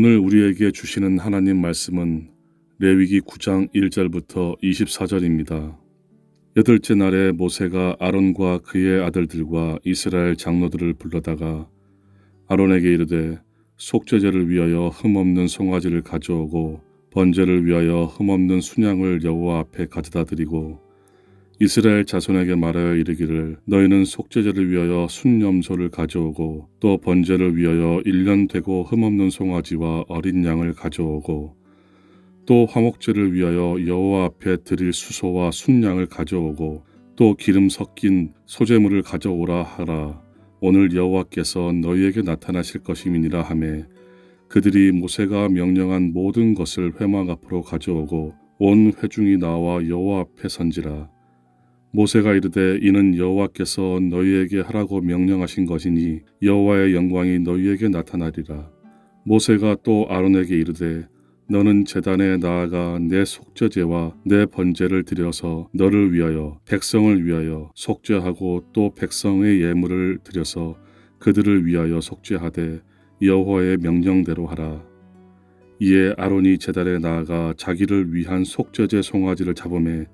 오늘 우리에게 주시는 하나님 말씀은 레위기 9장 1절부터 24절입니다. 여덟째 날에 모세가 아론과 그의 아들들과 이스라엘 장로들을 불러다가 아론에게 이르되 속죄제를 위하여 흠없는 송아지를 가져오고 번제를 위하여 흠없는 순양을 여호와 앞에 가져다 드리고 이스라엘 자손에게 말하여 이르기를 너희는 속죄제를 위하여 순염소를 가져오고 또 번제를 위하여 1년 되고 흠없는 송아지와 어린 양을 가져오고 또 화목제를 위하여 여호와 앞에 드릴 수소와 순양을 가져오고 또 기름 섞인 소제물을 가져오라 하라. 오늘 여호와께서 너희에게 나타나실 것임이니라 하매 그들이 모세가 명령한 모든 것을 회막 앞으로 가져오고 온 회중이 나와 여호와 앞에 선지라. 모세가 이르되 이는 여호와께서 너희에게 하라고 명령하신 것이니 여호와의 영광이 너희에게 나타나리라. 모세가 또 아론에게 이르되 너는 제단에 나아가 내 속죄제와 내 번제를 드려서 너를 위하여 백성을 위하여 속죄하고 또 백성의 예물을 드려서 그들을 위하여 속죄하되 여호와의 명령대로 하라. 이에 아론이 제단에 나아가 자기를 위한 속죄제 송아지를 잡으매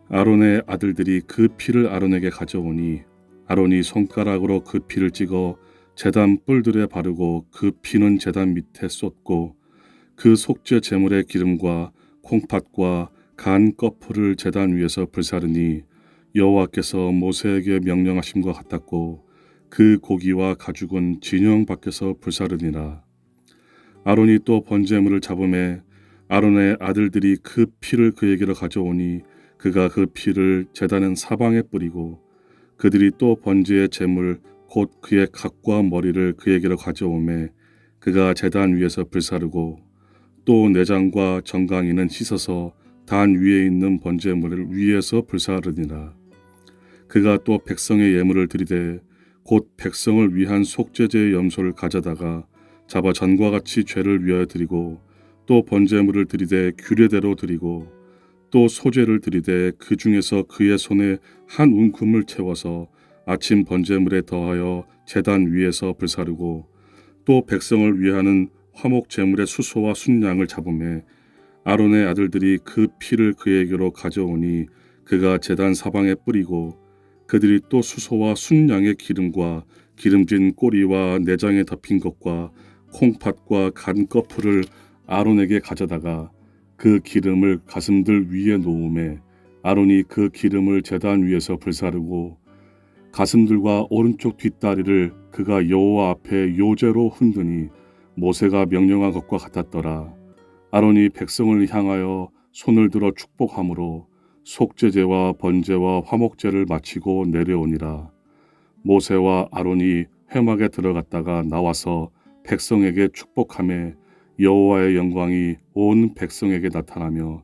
아론의 아들들이 그 피를 아론에게 가져오니 아론이 손가락으로 그 피를 찍어 제단 뿔들에 바르고 그 피는 제단 밑에 쏟고 그 속죄 제물의 기름과 콩팥과 간 거풀을 제단 위에서 불사르니 여호와께서 모세에게 명령하심과 같았고 그 고기와 가죽은 진영 밖에서 불사르니라. 아론이 또 번제물을 잡음에 아론의 아들들이 그 피를 그에게로 가져오니 그가 그 피를 제단은 사방에 뿌리고 그들이 또 번제의 제물 곧 그의 각과 머리를 그에게로 가져오매 그가 제단 위에서 불사르고 또 내장과 정강이는 씻어서 단 위에 있는 번제물을 위에서 불사르니라. 그가 또 백성의 예물을 드리되 곧 백성을 위한 속죄제의 염소를 가져다가 잡아 전과 같이 죄를 위하여 드리고 또 번제물을 드리되 규례대로 드리고 또 소제를 드리되 그 중에서 그의 손에 한 움큼을 채워서 아침 번제물에 더하여 제단 위에서 불사르고 또 백성을 위하는 화목 제물의 수소와 순양을 잡음에 아론의 아들들이 그 피를 그에게로 가져오니 그가 제단 사방에 뿌리고 그들이 또 수소와 순양의 기름과 기름진 꼬리와 내장에 덮인 것과 콩팥과 간 거풀을 아론에게 가져다가 그 기름을 가슴들 위에 놓음에 아론이 그 기름을 제단 위에서 불사르고 가슴들과 오른쪽 뒷다리를 그가 여호와 앞에 요제로 흔드니 모세가 명령한 것과 같았더라. 아론이 백성을 향하여 손을 들어 축복함으로 속죄제와 번제와 화목제를 마치고 내려오니라. 모세와 아론이 회막에 들어갔다가 나와서 백성에게 축복하매 여호와의 영광이 온 백성에게 나타나며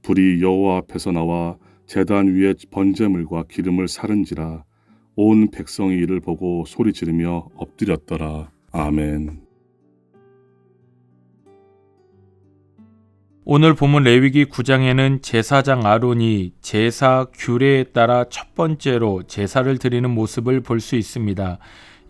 불이 여호와 앞에서 나와 제단 위에 번제물과 기름을 사른지라. 온 백성이 이를 보고 소리 지르며 엎드렸더라. 아멘. 오늘 본문 레위기 9장에는 제사장 아론이 제사 규례에 따라 첫 번째로 제사를 드리는 모습을 볼 수 있습니다.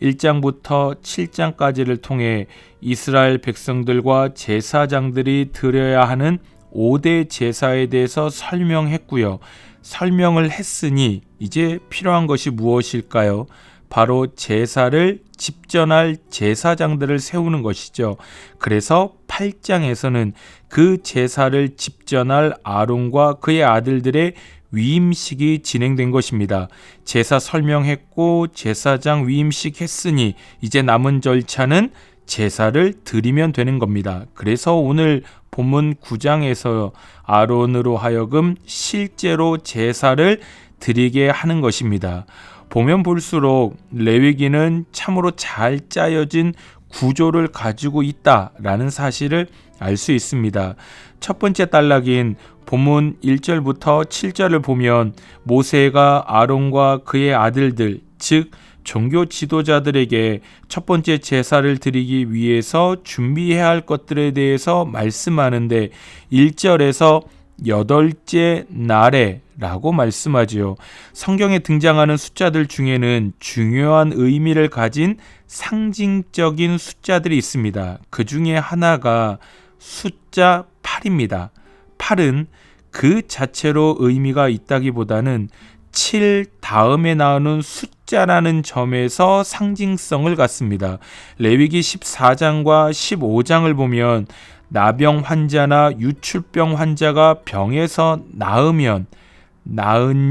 1장부터 7장까지를 통해 이스라엘 백성들과 제사장들이 드려야 하는 5대 제사에 대해서 설명했고요. 설명을 했으니 이제 필요한 것이 무엇일까요? 바로 제사를 집전할 제사장들을 세우는 것이죠. 그래서 8장에서는 그 제사를 집전할 아론과 그의 아들들의 위임식이 진행된 것입니다. 제사 설명했고 제사장 위임식 했으니 이제 남은 절차는 제사를 드리면 되는 겁니다. 그래서 오늘 본문 9장에서 아론으로 하여금 실제로 제사를 드리게 하는 것입니다. 보면 볼수록 레위기는 참으로 잘 짜여진 구조를 가지고 있다라는 사실을 알 수 있습니다. 첫 번째 단락인 본문 1절부터 7절을 보면 모세가 아론과 그의 아들들, 즉 종교 지도자들에게 첫 번째 제사를 드리기 위해서 준비해야 할 것들에 대해서 말씀하는데 1절에서 8째 날에 라고 말씀하지요. 성경에 등장하는 숫자들 중에는 중요한 의미를 가진 상징적인 숫자들이 있습니다. 그 중에 하나가 숫자 8입니다. 8은 그 자체로 의미가 있다기보다는 7 다음에 나오는 숫자라는 점에서 상징성을 갖습니다. 레위기 14장과 15장을 보면 나병 환자나 유출병 환자가 병에서 나은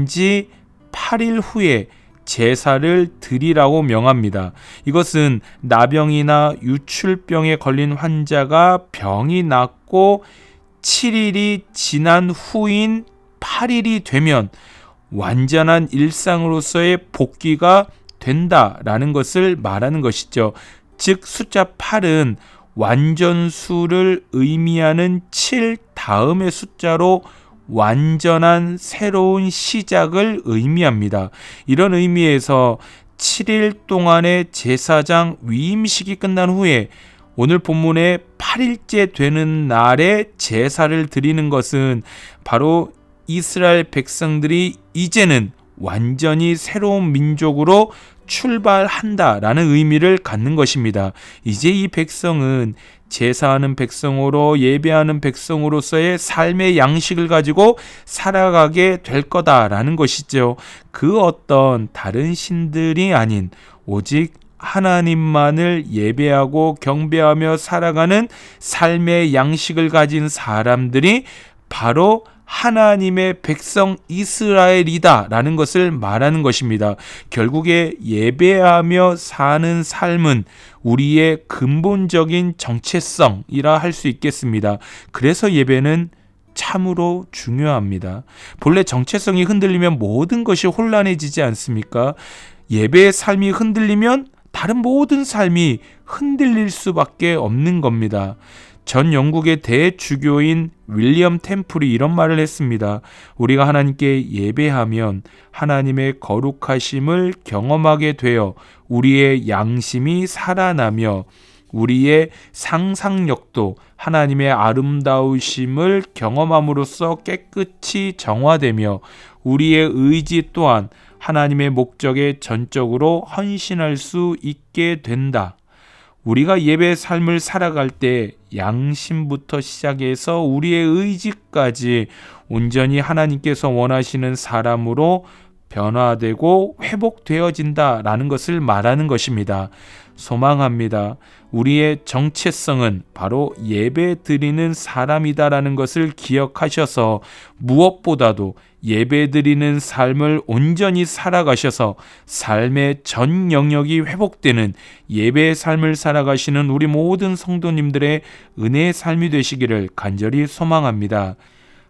지 8일 후에 제사를 드리라고 명합니다. 이것은 나병이나 유출병에 걸린 환자가 병이 낫고 7일이 지난 후인 8일이 되면 완전한 일상으로서의 복귀가 된다라는 것을 말하는 것이죠. 즉 숫자 8은 완전수를 의미하는 7 다음의 숫자로 완전한 새로운 시작을 의미합니다. 이런 의미에서 7일 동안의 제사장 위임식이 끝난 후에 오늘 본문의 8일째 되는 날에 제사를 드리는 것은 바로 이스라엘 백성들이 이제는 완전히 새로운 민족으로 출발한다라는 의미를 갖는 것입니다. 이제 이 백성은 제사하는 백성으로 예배하는 백성으로서의 삶의 양식을 가지고 살아가게 될 거다라는 것이죠. 그 어떤 다른 신들이 아닌 오직 하나님만을 예배하고 경배하며 살아가는 삶의 양식을 가진 사람들이 바로 하나님의 백성 이스라엘이다 라는 것을 말하는 것입니다. 결국에 예배하며 사는 삶은 우리의 근본적인 정체성이라 할 수 있겠습니다. 그래서 예배는 참으로 중요합니다. 본래 정체성이 흔들리면 모든 것이 혼란해지지 않습니까? 예배의 삶이 흔들리면 다른 모든 삶이 흔들릴 수밖에 없는 겁니다. 전 영국의 대주교인 윌리엄 템플이 이런 말을 했습니다. 우리가 하나님께 예배하면 하나님의 거룩하심을 경험하게 되어 우리의 양심이 살아나며 우리의 상상력도 하나님의 아름다우심을 경험함으로써 깨끗이 정화되며 우리의 의지 또한 하나님의 목적에 전적으로 헌신할 수 있게 된다. 우리가 예배의 삶을 살아갈 때 양심부터 시작해서 우리의 의지까지 온전히 하나님께서 원하시는 사람으로 변화되고 회복되어진다라는 것을 말하는 것입니다. 소망합니다. 우리의 정체성은 바로 예배 드리는 사람이다라는 것을 기억하셔서 무엇보다도 예배 드리는 삶을 온전히 살아가셔서 삶의 전 영역이 회복되는 예배의 삶을 살아가시는 우리 모든 성도님들의 은혜의 삶이 되시기를 간절히 소망합니다.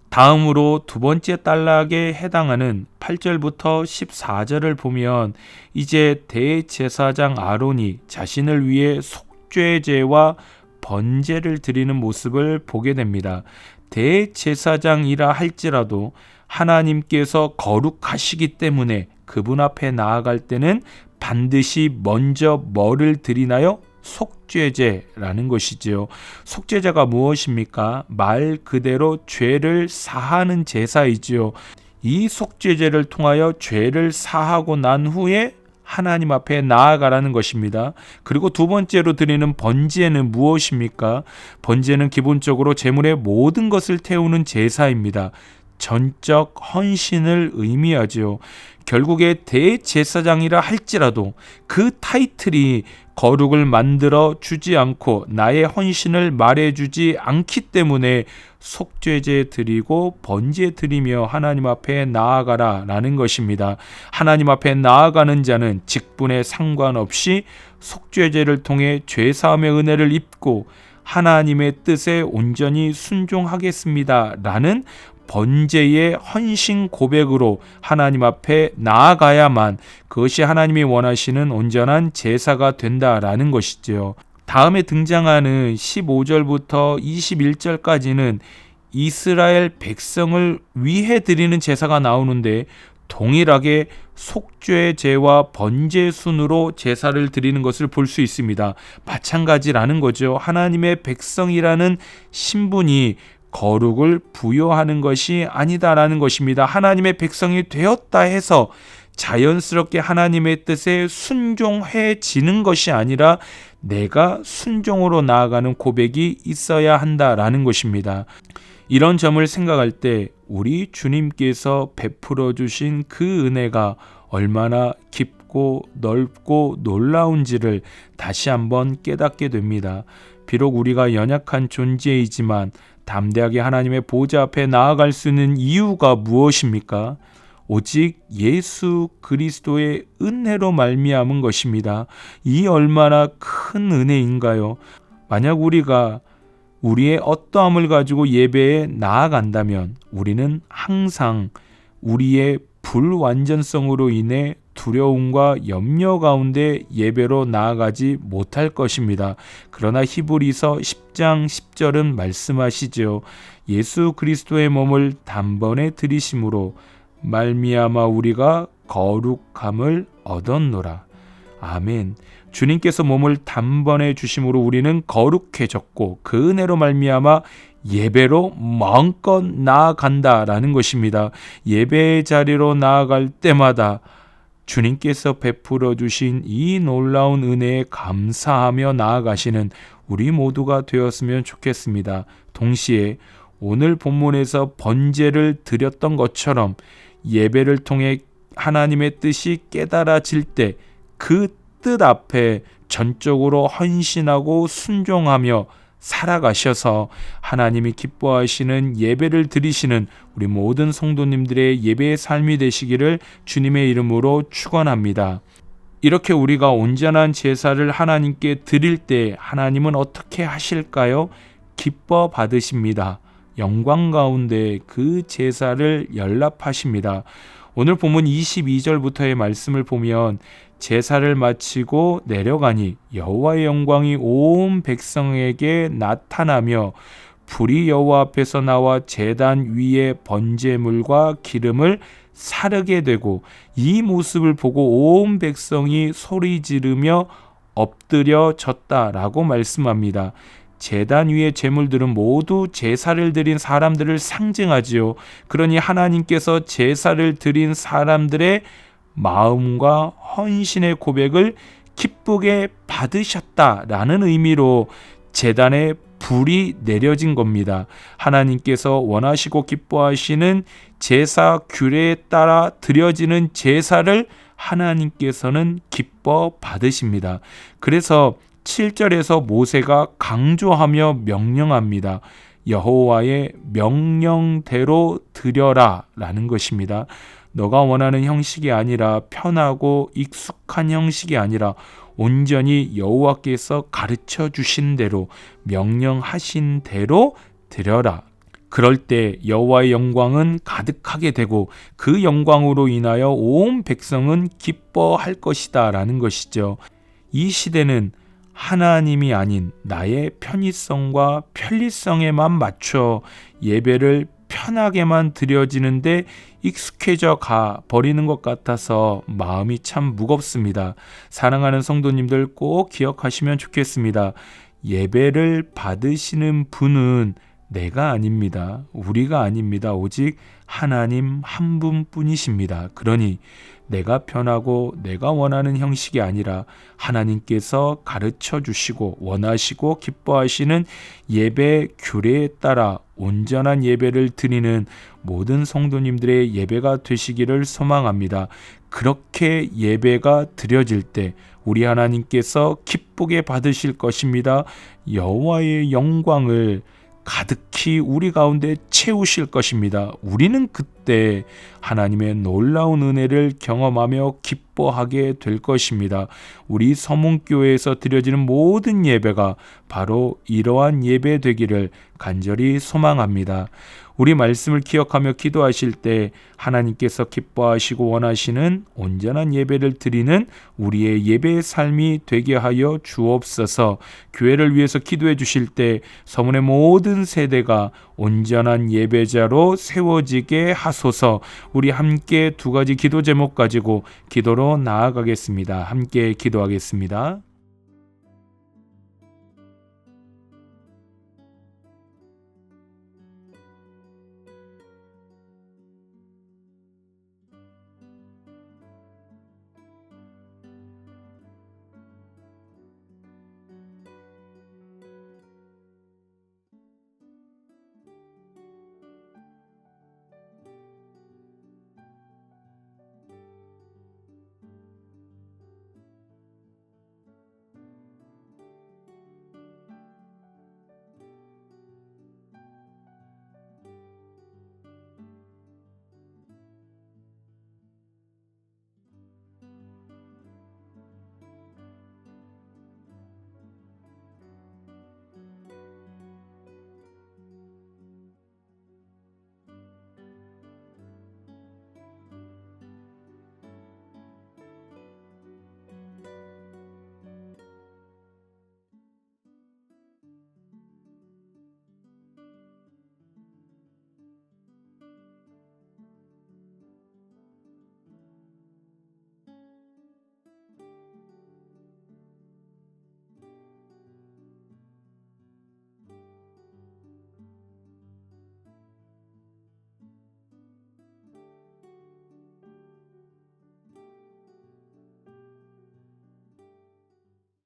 다음으로 두 번째 단락에 해당하는 8절부터 14절을 보면 이제 대제사장 아론이 자신을 위해 속죄제와 번제를 드리는 모습을 보게 됩니다. 대제사장이라 할지라도 하나님께서 거룩하시기 때문에 그분 앞에 나아갈 때는 반드시 먼저 뭐를 드리나요? 속죄제라는 것이지요. 속죄제가 무엇입니까? 말 그대로 죄를 사하는 제사이지요. 이 속죄제를 통하여 죄를 사하고 난 후에 하나님 앞에 나아가라는 것입니다. 그리고 두 번째로 드리는 번제는 무엇입니까? 번제는 기본적으로 제물의 모든 것을 태우는 제사입니다. 전적 헌신을 의미하지요. 결국에 대제사장이라 할지라도 그 타이틀이 거룩을 만들어 주지 않고 나의 헌신을 말해주지 않기 때문에 속죄제 드리고 번제 드리며 하나님 앞에 나아가라 라는 것입니다. 하나님 앞에 나아가는 자는 직분에 상관없이 속죄제를 통해 죄사함의 은혜를 입고 하나님의 뜻에 온전히 순종하겠습니다 라는 번제의 헌신 고백으로 하나님 앞에 나아가야만 그것이 하나님이 원하시는 온전한 제사가 된다라는 것이죠. 다음에 등장하는 15절부터 21절까지는 이스라엘 백성을 위해 드리는 제사가 나오는데 동일하게 속죄제와 번제 순으로 제사를 드리는 것을 볼 수 있습니다. 마찬가지라는 거죠. 하나님의 백성이라는 신분이 거룩을 부여하는 것이 아니다라는 것입니다. 하나님의 백성이 되었다 해서 자연스럽게 하나님의 뜻에 순종해지는 것이 아니라 내가 순종으로 나아가는 고백이 있어야 한다라는 것입니다. 이런 점을 생각할 때 우리 주님께서 베풀어 주신 그 은혜가 얼마나 깊고 넓고 놀라운지를 다시 한번 깨닫게 됩니다. 비록 우리가 연약한 존재이지만 담대하게 하나님의 보좌 앞에 나아갈 수 있는 이유가 무엇입니까? 오직 예수 그리스도의 은혜로 말미암은 것입니다. 이 얼마나 큰 은혜인가요? 만약 우리가 우리의 어떠함을 가지고 예배에 나아간다면 우리는 항상 우리의 불완전성으로 인해 두려움과 염려 가운데 예배로 나아가지 못할 것입니다. 그러나 히브리서 10장 10절은 말씀하시죠. 예수 그리스도의 몸을 단번에 들이심으로 말미암아 우리가 거룩함을 얻었노라. 아멘. 주님께서 몸을 단번에 주심으로 우리는 거룩해졌고 그 은혜로 말미암아 예배로 마음껏 나아간다라는 것입니다. 예배의 자리로 나아갈 때마다 주님께서 베풀어 주신 이 놀라운 은혜에 감사하며 나아가시는 우리 모두가 되었으면 좋겠습니다. 동시에 오늘 본문에서 번제를 드렸던 것처럼 예배를 통해 하나님의 뜻이 깨달아질 때 그 뜻 앞에 전적으로 헌신하고 순종하며 살아가셔서 하나님이 기뻐하시는 예배를 드리시는 우리 모든 성도님들의 예배의 삶이 되시기를 주님의 이름으로 축원합니다. 이렇게 우리가 온전한 제사를 하나님께 드릴 때 하나님은 어떻게 하실까요? 기뻐 받으십니다. 영광 가운데 그 제사를 연락하십니다. 오늘 본문 22절부터의 말씀을 보면 제사를 마치고 내려가니 여호와의 영광이 온 백성에게 나타나며 불이 여호와 앞에서 나와 제단 위에 번제물과 기름을 사르게 되고 이 모습을 보고 온 백성이 소리 지르며 엎드려졌다라고 말씀합니다. 제단 위의 제물들은 모두 제사를 드린 사람들을 상징하지요. 그러니 하나님께서 제사를 드린 사람들의 마음과 헌신의 고백을 기쁘게 받으셨다라는 의미로 제단에 불이 내려진 겁니다. 하나님께서 원하시고 기뻐하시는 제사 규례에 따라 드려지는 제사를 하나님께서는 기뻐 받으십니다. 그래서 7절에서 모세가 강조하며 명령합니다. 여호와의 명령대로 드려라 라는 것입니다. 너가 원하는 형식이 아니라 편하고 익숙한 형식이 아니라 온전히 여호와께서 가르쳐 주신 대로 명령하신 대로 드려라. 그럴 때 여호와의 영광은 가득하게 되고 그 영광으로 인하여 온 백성은 기뻐할 것이다 라는 것이죠. 이 시대는 하나님이 아닌 나의 편의성과 편리성에만 맞춰 예배를 편하게만 드려지는데 익숙해져 가 버리는 것 같아서 마음이 참 무겁습니다. 사랑하는 성도님들 꼭 기억하시면 좋겠습니다. 예배를 받으시는 분은 내가 아닙니다. 우리가 아닙니다. 오직 하나님 한 분뿐이십니다. 그러니 내가 편하고 내가 원하는 형식이 아니라 하나님께서 가르쳐 주시고 원하시고 기뻐하시는 예배 규례에 따라 온전한 예배를 드리는 모든 성도님들의 예배가 되시기를 소망합니다. 그렇게 예배가 드려질 때 우리 하나님께서 기쁘게 받으실 것입니다. 여호와의 영광을 가득히 우리 가운데 채우실 것입니다. 우리는 그때 하나님의 놀라운 은혜를 경험하며 기뻐하게 될 것입니다. 우리 서문교회에서 드려지는 모든 예배가 바로 이러한 예배 되기를 간절히 소망합니다. 우리 말씀을 기억하며 기도하실 때 하나님께서 기뻐하시고 원하시는 온전한 예배를 드리는 우리의 예배의 삶이 되게 하여 주옵소서. 교회를 위해서 기도해 주실 때 서문의 모든 세대가 온전한 예배자로 세워지게 하소서. 우리 함께 두 가지 기도 제목 가지고 기도로 나아가겠습니다. 함께 기도하겠습니다.